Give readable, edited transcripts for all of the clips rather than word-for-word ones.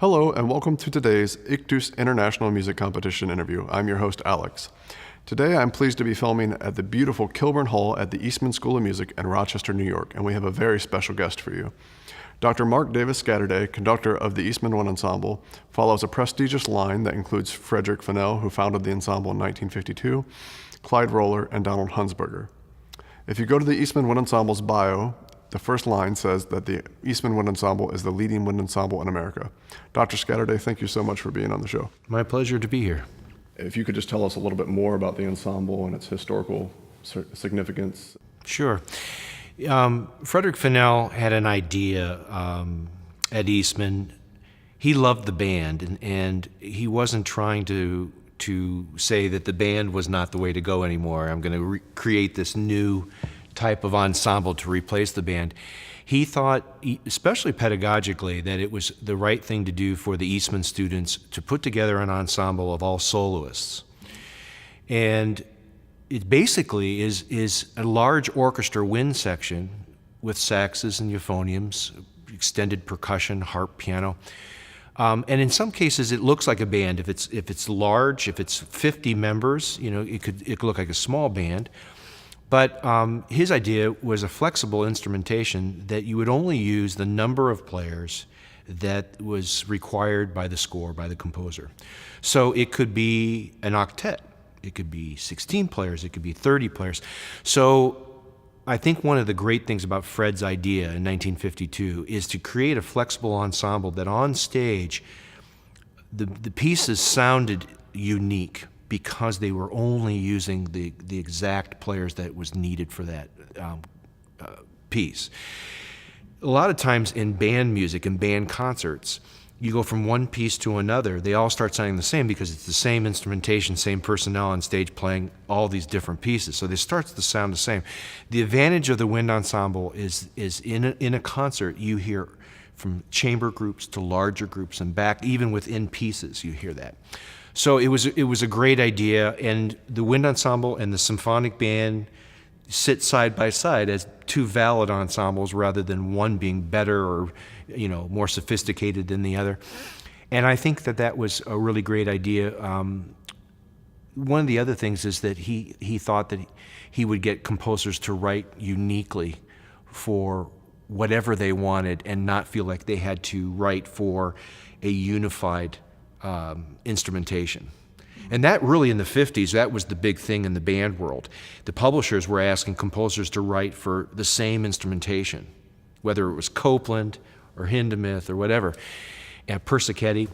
Hello and welcome to today's Ictus International Music Competition interview. I'm your host, Alex. Today I'm pleased to be filming at the beautiful Kilburn Hall at the Eastman School of Music in Rochester, New York, and we have a very special guest for you. Dr. Mark Davis Scatterday, conductor of the Eastman Wind Ensemble, follows a prestigious line that includes Frederick Fennell, who founded the ensemble in 1952, Clyde Roller, and Don Huntzberger. If you go to the Eastman Wind Ensemble's bio, the first line says that the Eastman Wind Ensemble is the leading wind ensemble in America. Dr. Scatterday, thank you so much for being on the show. My pleasure to be here. If you could just tell us a little bit more about the ensemble and its historical significance. Sure. Frederick Fennell had an idea at Eastman. He loved the band, and he wasn't trying to say that the band was not the way to go anymore. I'm going to create this new type of ensemble to replace the band. He thought, especially pedagogically, that it was the right thing to do for the Eastman students to put together an ensemble of all soloists. And it basically is a large orchestra wind section with saxes and euphoniums, extended percussion, harp, piano. And in some cases, it looks like a band. If it's large, if it's 50 members, it could look like a small band. But his idea was a flexible instrumentation that you would only use the number of players that was required by the score, by the composer. So it could be an octet, it could be 16 players, it could be 30 players. So I think one of the great things about Fred's idea in 1952 is to create a flexible ensemble that on stage, the pieces sounded unique, because they were only using the exact players that was needed for that piece. A lot of times in band music and band concerts, you go from one piece to another, they all start sounding the same because it's the same instrumentation, same personnel on stage playing all these different pieces. So they start to sound the same. The advantage of the wind ensemble is in a concert, you hear from chamber groups to larger groups and back, even within pieces, you hear that. So it was a great idea, and the wind ensemble and the symphonic band sit side by side as two valid ensembles rather than one being better or more sophisticated than the other. And I think that was a really great idea. One of the other things is that he thought that he would get composers to write uniquely for whatever they wanted and not feel like they had to write for a unified instrumentation. And that really in the 50s, that was the big thing in the band world. The publishers were asking composers to write for the same instrumentation, whether it was Copeland or Hindemith or whatever, and Persichetti.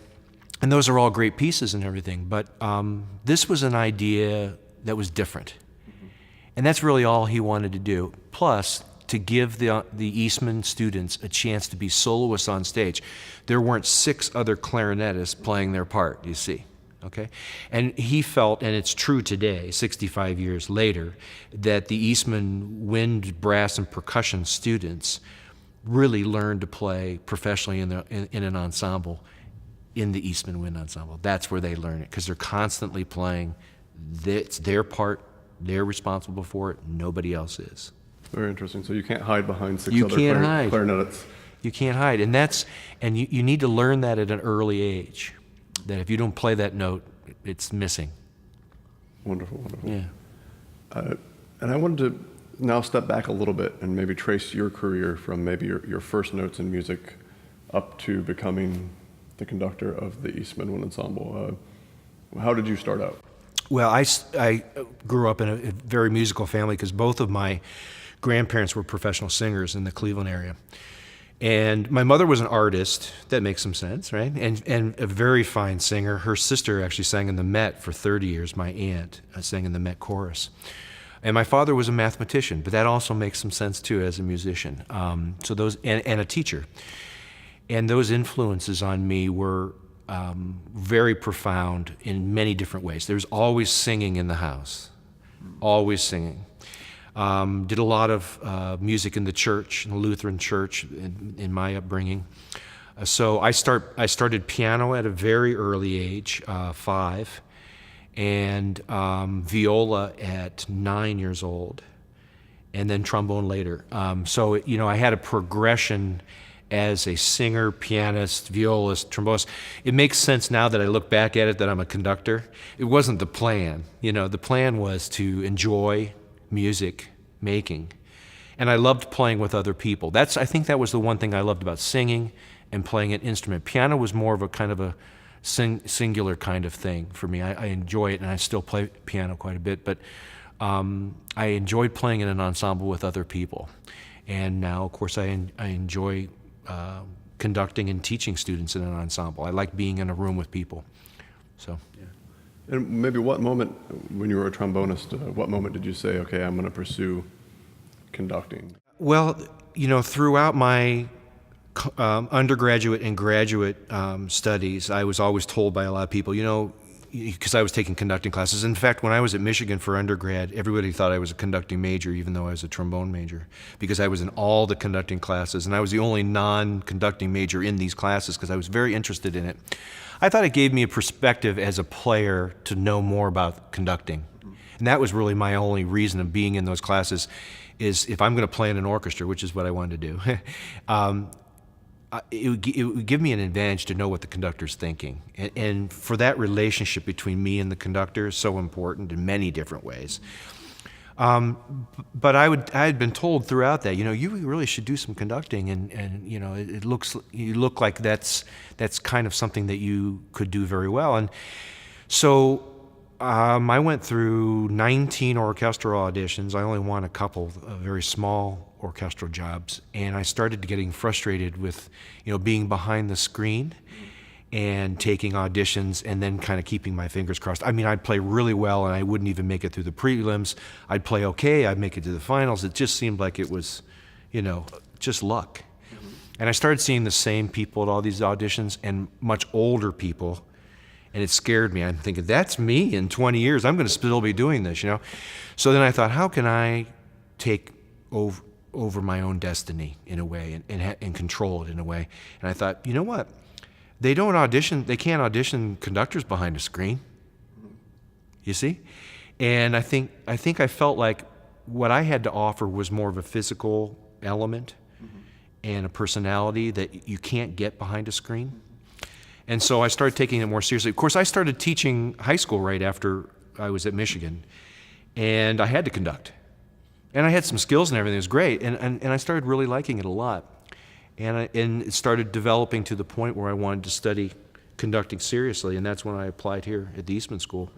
And those are all great pieces and everything, but this was an idea that was different. And that's really all he wanted to do. Plus, to give the Eastman students a chance to be soloists on stage. There weren't 6 other clarinetists playing their part, you see, okay? And he felt, and it's true today, 65 years later, that the Eastman wind, brass, and percussion students really learned to play professionally in an ensemble, in the Eastman Wind Ensemble. That's where they learn it, because they're constantly playing. It's their part, they're responsible for it, nobody else is. Very interesting. So you can't hide behind 6 other clarinetists. You can't hide, and you need to learn that at an early age. That if you don't play that note, it's missing. Wonderful, wonderful. Yeah. And I wanted to now step back a little bit and maybe trace your career from maybe your first notes in music up to becoming the conductor of the Eastman Wind Ensemble. How did you start out? Well, I grew up in a very musical family because both of my grandparents were professional singers in the Cleveland area. And my mother was an artist, that makes some sense, right? And a very fine singer. Her sister actually sang in the Met for 30 years, my aunt sang in the Met chorus. And my father was a mathematician, but that also makes some sense too as a musician. So those, and a teacher. And those influences on me were very profound in many different ways. There was always singing in the house, always singing. Did a lot of music in the church, in the Lutheran church, in my upbringing. So I started piano at a very early age, 5, and viola at 9 years old, and then trombone later. So I had a progression as a singer, pianist, violist, trombonist. It makes sense now that I look back at it that I'm a conductor. It wasn't the plan. The plan was to enjoy music making. And I loved playing with other people. I think that was the one thing I loved about singing and playing an instrument. Piano was more of a kind of a singular kind of thing for me. I enjoy it, and I still play piano quite a bit, but I enjoyed playing in an ensemble with other people. And now, of course, I enjoy conducting and teaching students in an ensemble. I like being in a room with people. So. Yeah. And maybe what moment, when you were a trombonist, what moment did you say, okay, I'm going to pursue conducting? Well, throughout my undergraduate and graduate studies, I was always told by a lot of people, because I was taking conducting classes. In fact, when I was at Michigan for undergrad, everybody thought I was a conducting major, even though I was a trombone major, because I was in all the conducting classes, and I was the only non-conducting major in these classes because I was very interested in it. I thought it gave me a perspective as a player to know more about conducting. And that was really my only reason of being in those classes, is if I'm going to play in an orchestra, which is what I wanted to do, it would give me an advantage to know what the conductor's thinking. And for that relationship between me and the conductor is so important in many different ways. But I had been told throughout that, you really should do some conducting, and you look like that's kind of something that you could do very well. And so I went through 19 orchestral auditions. I only won a couple of very small orchestral jobs, and I started getting frustrated with, being behind the screen and taking auditions and then kind of keeping my fingers crossed. I mean, I'd play really well and I wouldn't even make it through the prelims. I'd play okay, I'd make it to the finals. It just seemed like it was, just luck. And I started seeing the same people at all these auditions, and much older people, and it scared me. I'm thinking, that's me in 20 years. I'm going to still be doing this, So then I thought, how can I take over my own destiny in a way, and control it in a way? And I thought, you know what? They can't audition conductors behind a screen. You see? And I think I felt like what I had to offer was more of a physical element and a personality that you can't get behind a screen. And so I started taking it more seriously. Of course, I started teaching high school right after I was at Michigan, and I had to conduct. And I had some skills and everything. It was great, and I started really liking it a lot. And it started developing to the point where I wanted to study conducting seriously, and that's when I applied here at the Eastman School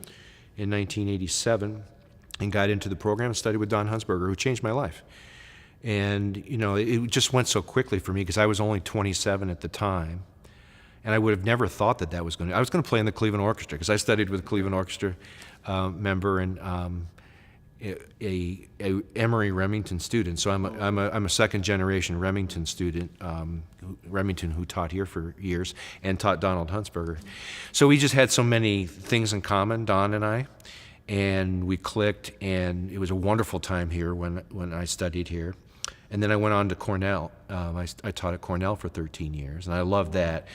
in 1987 and got into the program and studied with Don Huntzberger, who changed my life. And, it just went so quickly for me because I was only 27 at the time. And I would have never thought I was going to play in the Cleveland Orchestra, because I studied with a Cleveland Orchestra member and a Emory Remington student. So I'm a second generation Remington student, Remington, who taught here for years and taught Donald Huntzberger. So we just had so many things in common, Don and I, and we clicked, and it was a wonderful time here when I studied here. And then I went on to Cornell. I taught at Cornell for 13 years, and I loved that.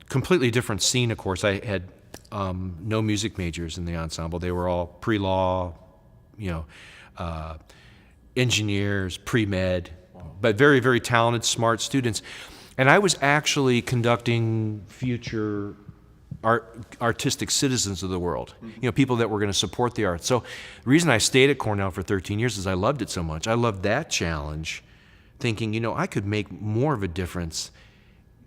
Completely different scene, of course. I had no music majors in the ensemble. They were all pre-law, engineers, pre-med, but very, very talented, smart students. And I was actually conducting future artistic citizens of the world, people that were going to support the arts. So the reason I stayed at Cornell for 13 years is I loved it so much. I loved that challenge, thinking, I could make more of a difference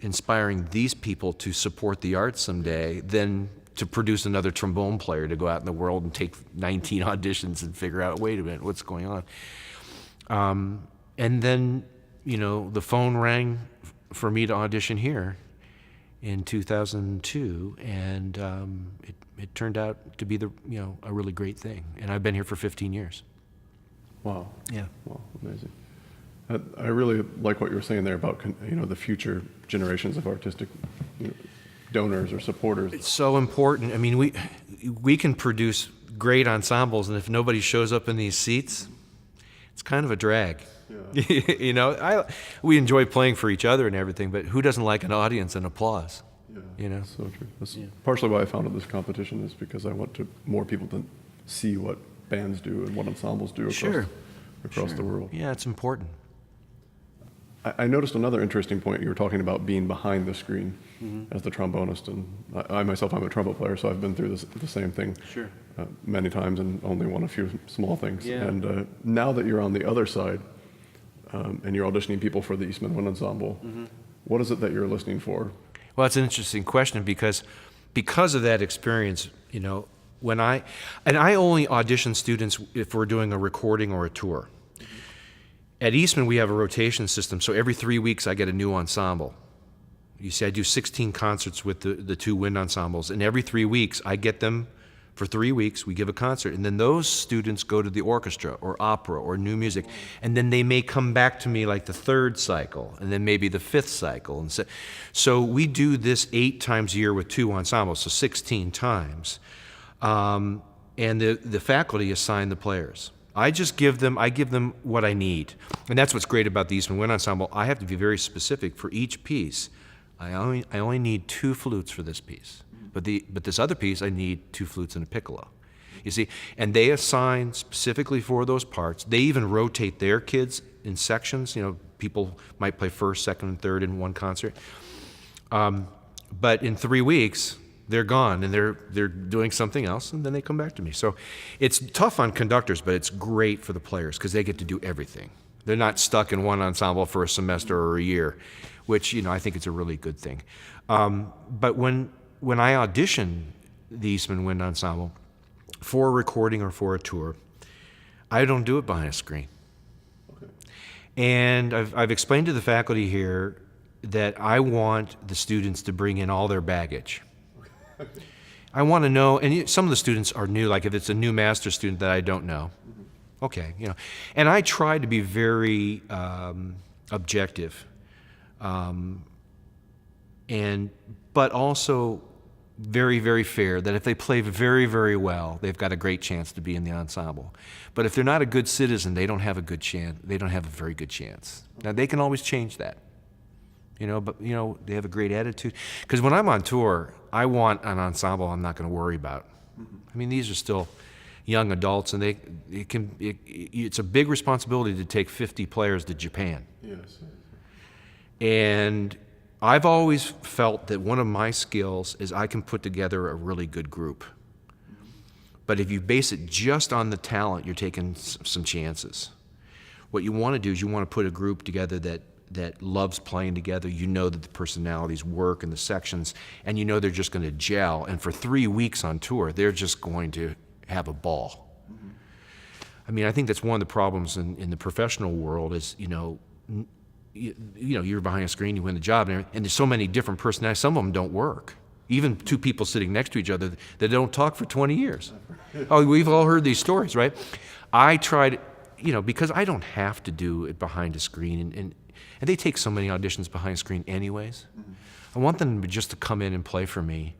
inspiring these people to support the arts someday than to produce another trombone player to go out in the world and take 19 auditions and figure out, wait a minute, what's going on? And then, the phone rang for me to audition here in 2002, and it turned out to be a really great thing. And I've been here for 15 years. Wow. Yeah. Wow, amazing. I really like what you were saying there about the future generations of artistic donors or supporters. It's so important. I mean, we can produce great ensembles, and if nobody shows up in these seats, it's kind of a drag. Yeah. We enjoy playing for each other and everything, but who doesn't like an audience and applause? Yeah, so true. That's partially why I founded this competition, is because I want more people to see what bands do and what ensembles do across the world. Yeah, it's important. I noticed another interesting point. You were talking about being behind the screen as the trombonist, and I myself, I'm a trumpet player, so I've been through the same thing many times and only won a few small things. Yeah. And now that you're on the other side and you're auditioning people for the Eastman Wind Ensemble, what is it that you're listening for? Well, it's an interesting question because of that experience, you know, I only audition students if we're doing a recording or a tour. At Eastman, we have a rotation system, so every 3 weeks I get a new ensemble. You see, I do 16 concerts with the two wind ensembles, and every 3 weeks I get them for 3 weeks, we give a concert, and then those students go to the orchestra or opera or new music, and then they may come back to me like the third cycle, and then maybe the fifth cycle. And so we do this 8 times a year with 2 ensembles, so 16 times. And the faculty assign the players. I give them what I need. And that's what's great about the Eastman Wind Ensemble. I have to be very specific for each piece. I only need 2 flutes for this piece. But this other piece, I need 2 flutes and a piccolo. You see, and they assign specifically for those parts. They even rotate their kids in sections. You know, people might play first, second, and third in one concert. But in 3 weeks, they're gone and they're doing something else, and then they come back to me. So it's tough on conductors, but it's great for the players because they get to do everything. They're not stuck in one ensemble for a semester or a year, which, you know, I think it's a really good thing. But when I audition the Eastman Wind Ensemble for a recording or for a tour, I don't do it behind a screen. Okay. And I've explained to the faculty here that I want the students to bring in all their baggage. I want to know, and some of the students are new, like if it's a new master student that I don't know, okay, you know. And I try to be very objective, but also very, very fair, that if they play very, very well, they've got a great chance to be in the ensemble. But if they're not a good citizen, they don't have a good chance. They don't have a very good chance. Now, they can always change that. You know, but, you know, they have a great attitude. Because when I'm on tour, I want an ensemble I'm not going to worry about. I mean, these are still young adults, and it's a big responsibility to take 50 players to Japan. Yes. And I've always felt that one of my skills is I can put together a really good group. But if you base it just on the talent, you're taking some chances. What you want to do is you want to put a group together that loves playing together. You know that the personalities work in the sections, and you know they're just going to gel. And for 3 weeks on tour, they're just going to have a ball. Mm-hmm. I mean, I think that's one of the problems in the professional world is, you know, you're behind a screen, you win the job, and there's so many different personalities. Some of them don't work. Even 2 people sitting next to each other that don't talk for 20 years. Oh, we've all heard these stories, right? I tried, you know, because I don't have to do it behind a screen, and they take so many auditions behind a screen anyways. Mm-hmm. I want them just to come in and play for me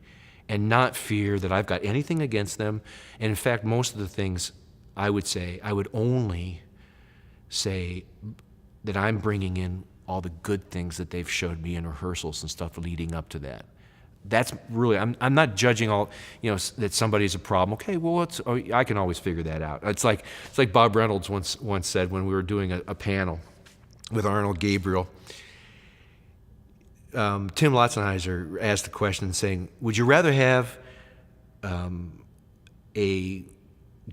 and not fear that I've got anything against them. And in fact, most of the things I would only say that I'm bringing in all the good things that they've showed me in rehearsals and stuff leading up to that. That's really, I'm not judging all, you know, that somebody's a problem. Okay, well, I can always figure that out. It's like Bob Reynolds once said when we were doing a panel with Arnold Gabriel. Tim Lotzenheiser asked a question saying, would you rather have a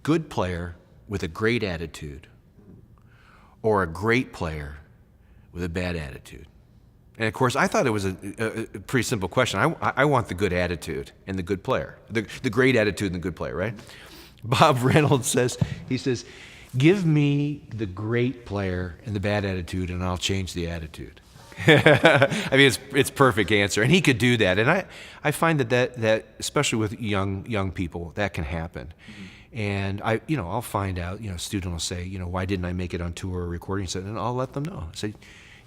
good player with a great attitude or a great player with a bad attitude? And of course, I thought it was a pretty simple question. I want the good attitude and the good player, the great attitude and the good player, right? Bob Reynolds says, give me the great player and the bad attitude, and I'll change the attitude. I mean, it's perfect answer, and he could do that. And I find that especially with young people, that can happen. Mm-hmm. And I'll find out. A student will say, why didn't I make it on tour or recording? And I'll let them know. I say,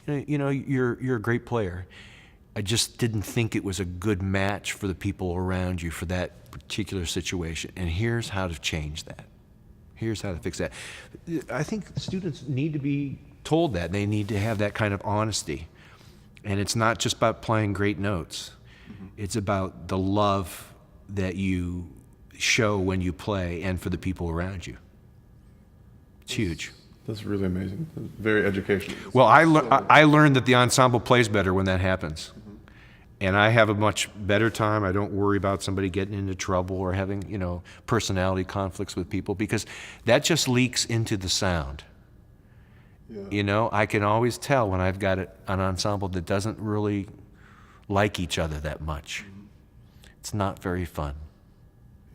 you're a great player. I just didn't think it was a good match for the people around you for that particular situation. And here's how to change that. Here's how to fix that. I think students need to be told that. They need to have that kind of honesty. And it's not just about playing great notes. Mm-hmm. It's about the love that you show when you play and for the people around you. It's huge. That's really amazing. Very educational. Well, I learned that the ensemble plays better when that happens. And I have a much better time. I don't worry about somebody getting into trouble or having, personality conflicts with people, because that just leaks into the sound. Yeah. I can always tell when I've got an ensemble that doesn't really like each other that much. It's not very fun.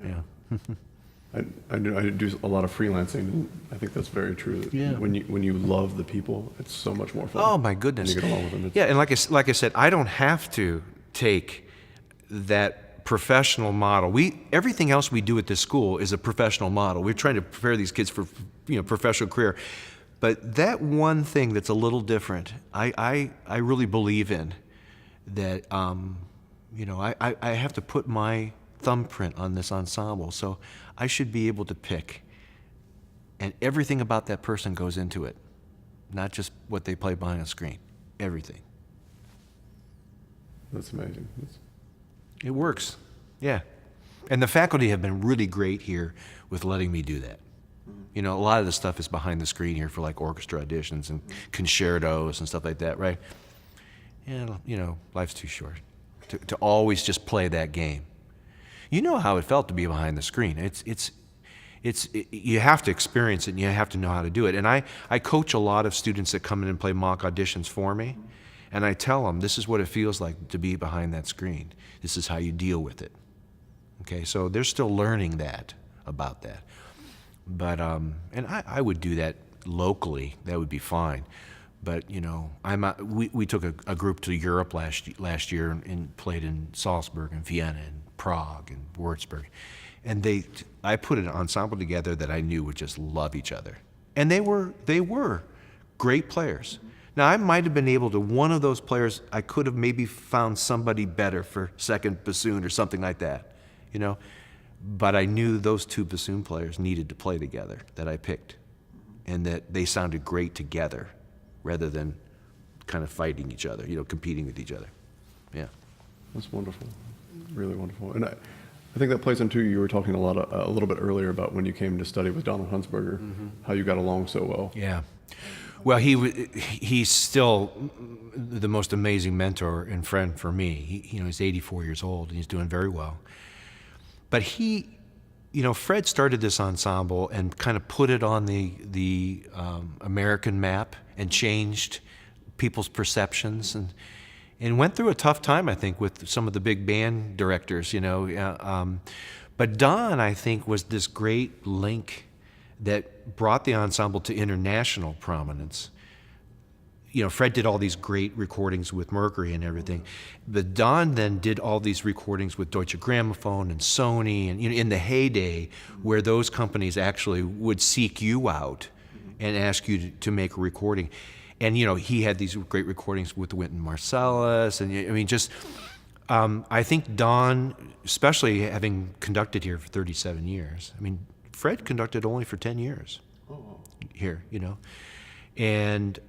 Yeah. I do a lot of freelancing, and I think that's very true. That Yeah. When you love the people, it's so much more fun. Oh my goodness! And you get along with them. Yeah, and like I said, I don't have to take that professional model. Everything else we do at this school is a professional model. We're trying to prepare these kids for professional career. But that one thing that's a little different, I really believe in. That I have to put my thumbprint on this ensemble, so I should be able to pick. And everything about that person goes into it, not just what they play behind a screen. Everything. That's amazing. It works, yeah. And the faculty have been really great here with letting me do that. A lot of the stuff is behind the screen here for like orchestra auditions and concertos and stuff like that, right? And, life's too short to always just play that game. You know how it felt to be behind the screen. You have to experience it, and you have to know how to do it. And I coach a lot of students that come in and play mock auditions for me, and I tell them, this is what it feels like to be behind that screen. This is how you deal with it. Okay, so they're still learning about that. But, and I would do that locally. That would be fine. But, we took a group to Europe last year and played in Salzburg and Vienna and Prague and Würzburg. And I put an ensemble together that I knew would just love each other. And they were great players. Now, I might have been able to, one of those players, I could have maybe found somebody better for second bassoon or something like that, But I knew those two bassoon players needed to play together, that I picked, and that they sounded great together rather than kind of fighting each other, competing with each other. Yeah. That's wonderful. Really wonderful. And I think that plays into, you were talking a little bit earlier about when you came to study with Don Huntzberger, how you got along so well. Yeah. Well, he's still the most amazing mentor and friend for me. He's 84 years old, and he's doing very well. But Fred started this ensemble and kind of put it on the American map and changed people's perceptions and went through a tough time, I think, with some of the big band directors, But Don, I think, was this great link that brought the ensemble to international prominence. Fred did all these great recordings with Mercury and everything, but Don then did all these recordings with Deutsche Grammophon and Sony, and in the heyday where those companies actually would seek you out and ask you to make a recording. And he had these great recordings with Wynton Marsalis, and I think Don, especially having conducted here for 37 years. Fred conducted only for 10 years here, and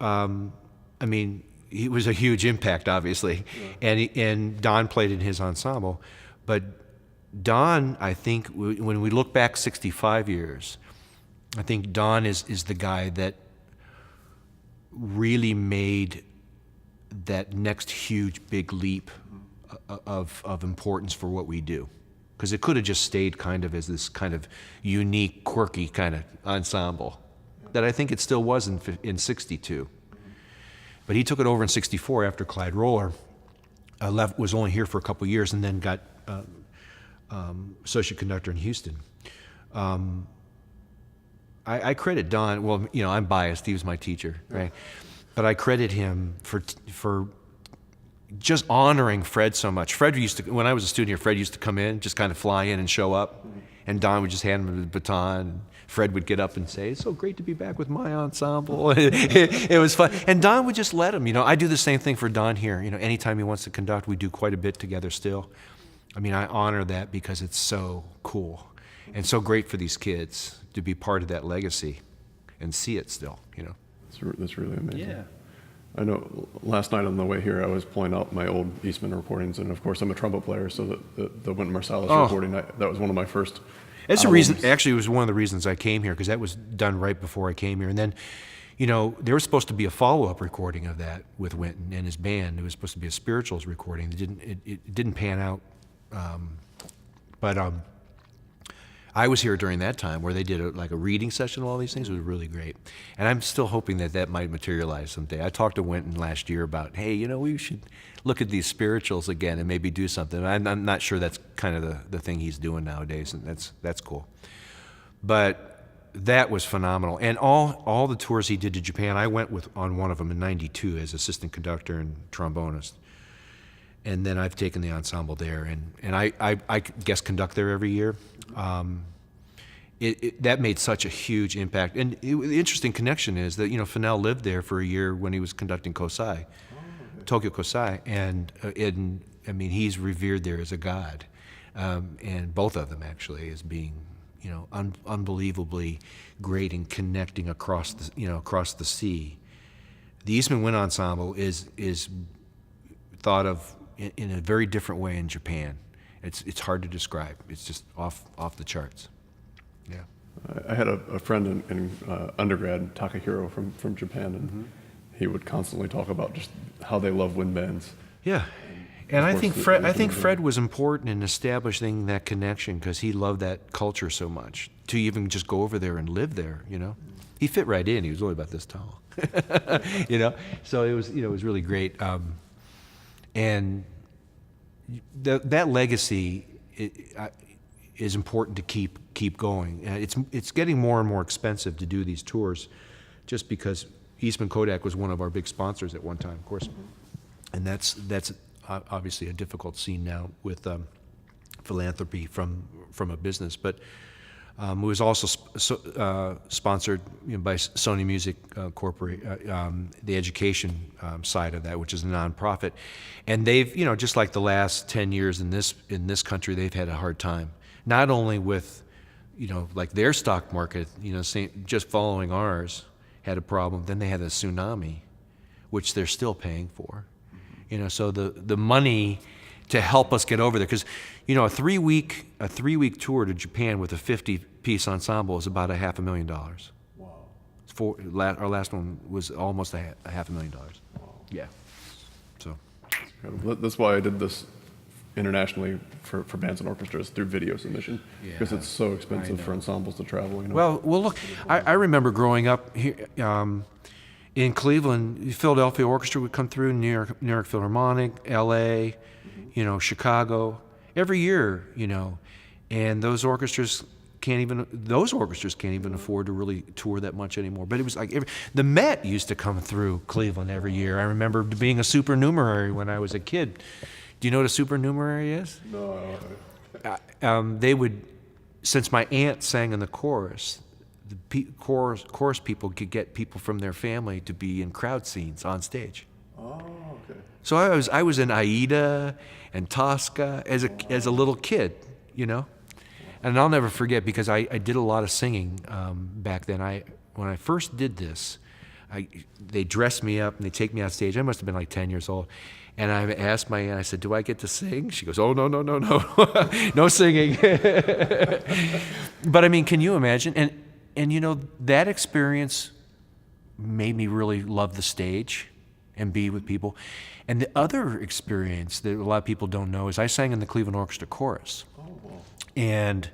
he was a huge impact, obviously, and Don played in his ensemble. But Don, I think, when we look back 65 years, I think Don is the guy that really made that next huge big leap of importance for what we do. Because it could have just stayed kind of as this kind of unique, quirky kind of ensemble that I think it still was in 62. But he took it over in 64 after Clyde Roller was only here for a couple of years and then got associate conductor in Houston. I credit Don, well, I'm biased, he was my teacher, right? But I credit him for just honoring Fred so much. Fred when I was a student here, Fred used to come in, just kind of fly in and show up, and Don would just hand him the baton, and Fred would get up and say, "It's so great to be back with my ensemble." It was fun. And Don would just let him. I do the same thing for Don here. Anytime he wants to conduct, we do quite a bit together still. I honor that because it's so cool and so great for these kids to be part of that legacy and see it still, That's really amazing. Yeah. I know last night on the way here, I was pulling out my old Eastman recordings, and of course I'm a trumpet player, so the Wynton Marsalis recording, that was one of my first That's the reason. Actually, it was one of the reasons I came here, because that was done right before I came here. And then, there was supposed to be a follow-up recording of that with Wynton and his band. It was supposed to be a spirituals recording. It didn't pan out. But I was here during that time where they did a reading session of all these things. It was really great. And I'm still hoping that might materialize someday. I talked to Wynton last year about, hey, we should look at these spirituals again and maybe do something. I'm not sure that's kind of the thing he's doing nowadays, and that's cool. But that was phenomenal. And all the tours he did to Japan, I went on one of them in '92 as assistant conductor and trombonist. And then I've taken the ensemble there, and I guest conduct there every year. That made such a huge impact. And the interesting connection is that, Fennell lived there for a year when he was conducting Kosai, Tokyo Kosai, and he's revered there as a god. And both of them actually as being, unbelievably great in connecting across the sea. The Eastman Wind Ensemble is thought of in a very different way in Japan. It's hard to describe. It's just off the charts. Yeah. I had a friend in undergrad, Takahiro from Japan, and he would constantly talk about just how they love wind bands. Yeah. And I think Fred was important in establishing that connection, because he loved that culture so much. To even just go over there and live there, he fit right in. He was only about this tall, So it was really great. And that legacy is important to keep going. It's getting more and more expensive to do these tours, just because Eastman Kodak was one of our big sponsors at one time, of course, and that's obviously a difficult scene now with philanthropy from a business, but. It was also sponsored by Sony Music Corporate, the education side of that, which is a nonprofit, and they've, just like the last 10 years in this country, they've had a hard time. Not only with, like their stock market, just following ours had a problem. Then they had a tsunami, which they're still paying for. So the money to help us get over there, because a three week tour to Japan with a 50-piece ensemble is about $500,000. Wow! Our last one was almost $500,000. Wow. Yeah. So that's why I did this internationally for bands and orchestras through video submission, because it's so expensive for ensembles to travel. Well, look, I remember growing up here. In Cleveland, Philadelphia Orchestra would come through, New York Philharmonic, L.A., Chicago, every year, and those orchestras can't even afford to really tour that much anymore. But it was like the Met used to come through Cleveland every year. I remember being a supernumerary when I was a kid. Do you know what a supernumerary is? No. They would, since my aunt sang in the chorus, the chorus people could get people from their family to be in crowd scenes on stage. Oh, okay. So I was in Aida and Tosca as a little kid, and I'll never forget, because I did a lot of singing back then. When I first did this, they dressed me up and they take me on stage. I must have been like 10 years old, and I asked my aunt, I said, "Do I get to sing?" She goes, "Oh, no, no singing." But can you imagine? And that experience made me really love the stage and be with people. And the other experience that a lot of people don't know is I sang in the Cleveland Orchestra chorus. Oh, wow. And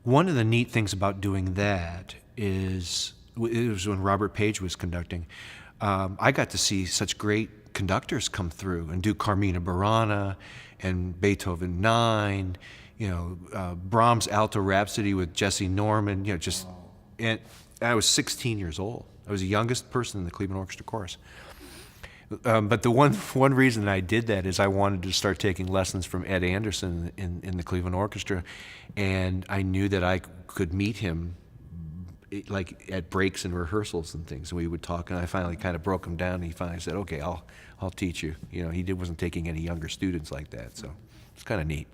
one of the neat things about doing that is, it was when Robert Page was conducting, I got to see such great conductors come through and do Carmina Burana and Beethoven 9, Brahms' Alto Rhapsody with Jesse Norman, Wow. And I was 16 years old. I was the youngest person in the Cleveland Orchestra chorus. But the one reason I did that is I wanted to start taking lessons from Ed Anderson in the Cleveland Orchestra, and I knew that I could meet him like at breaks and rehearsals and things, and we would talk, and I finally kind of broke him down, and he finally said, "Okay, I'll teach you." He wasn't taking any younger students like that, so it's kind of neat.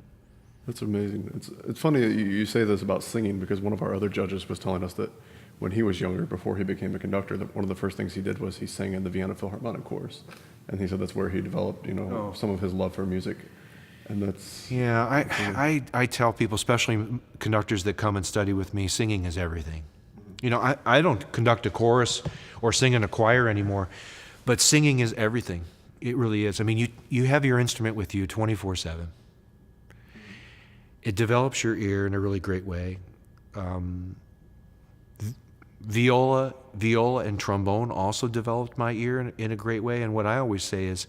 That's amazing. It's funny that you say this about singing, because one of our other judges was telling us that when he was younger, before he became a conductor, that one of the first things he did was he sang in the Vienna Philharmonic chorus, and he said that's where he developed, some of his love for music. And that's Yeah, I tell people, especially conductors that come and study with me, singing is everything. You know, I don't conduct a chorus or sing in a choir anymore, but singing is everything. It really is. I mean, you have your instrument with you 24/7. It develops your ear in a really great way. Viola and trombone also developed my ear in a great way. And what I always say is,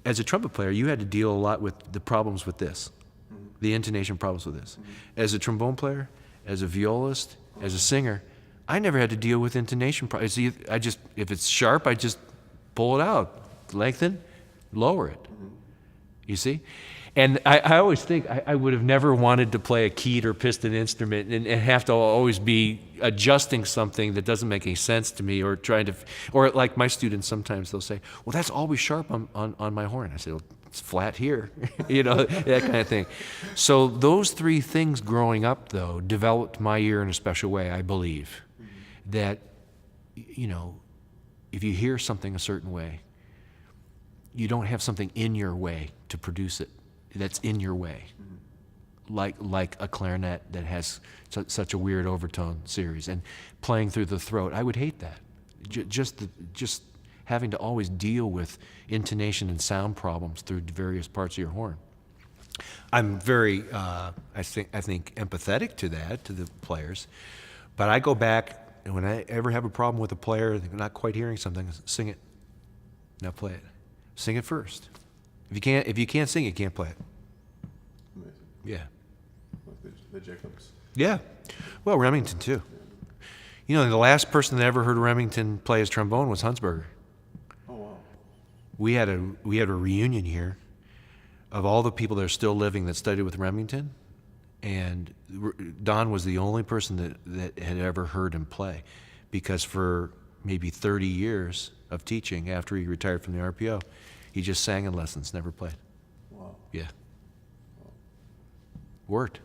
as a trumpet player, you had to deal a lot with the problems with this, the intonation problems with this. As a trombone player, as a violist, as a singer, I never had to deal with intonation problems. If it's sharp, I just pull it out, lengthen, lower it. You see? And I always think I would have never wanted to play a keyed or piston instrument and have to always be adjusting something that doesn't make any sense to me, or or like my students sometimes they'll say, well, that's always sharp on my horn. I say, well, it's flat here, you know, that kind of thing. So those three things growing up, though, developed my ear in a special way, I believe. That, you know, if you hear something a certain way, you don't have something in your way to produce it that's in your way, like a clarinet that has such a weird overtone series and playing through the throat. I would hate that. Just having to always deal with intonation and sound problems through various parts of your horn. I'm very, I think, empathetic to that, to the players. But I go back, and when I ever have a problem with a player, they're not quite hearing something, sing it. Now play it. Sing it first. If you can't sing, you can't play it. amazing. Yeah. Like the Jacobs. Yeah. Well, Remington too. You know, the last person that ever heard Remington play his trombone was Huntzberger. Oh wow. We had a reunion here of all the people that are still living that studied with Remington, and Don was the only person that had ever heard him play, because for maybe 30 years of teaching after he retired from the RPO, he just sang in lessons, never played. Wow. Yeah. Worked.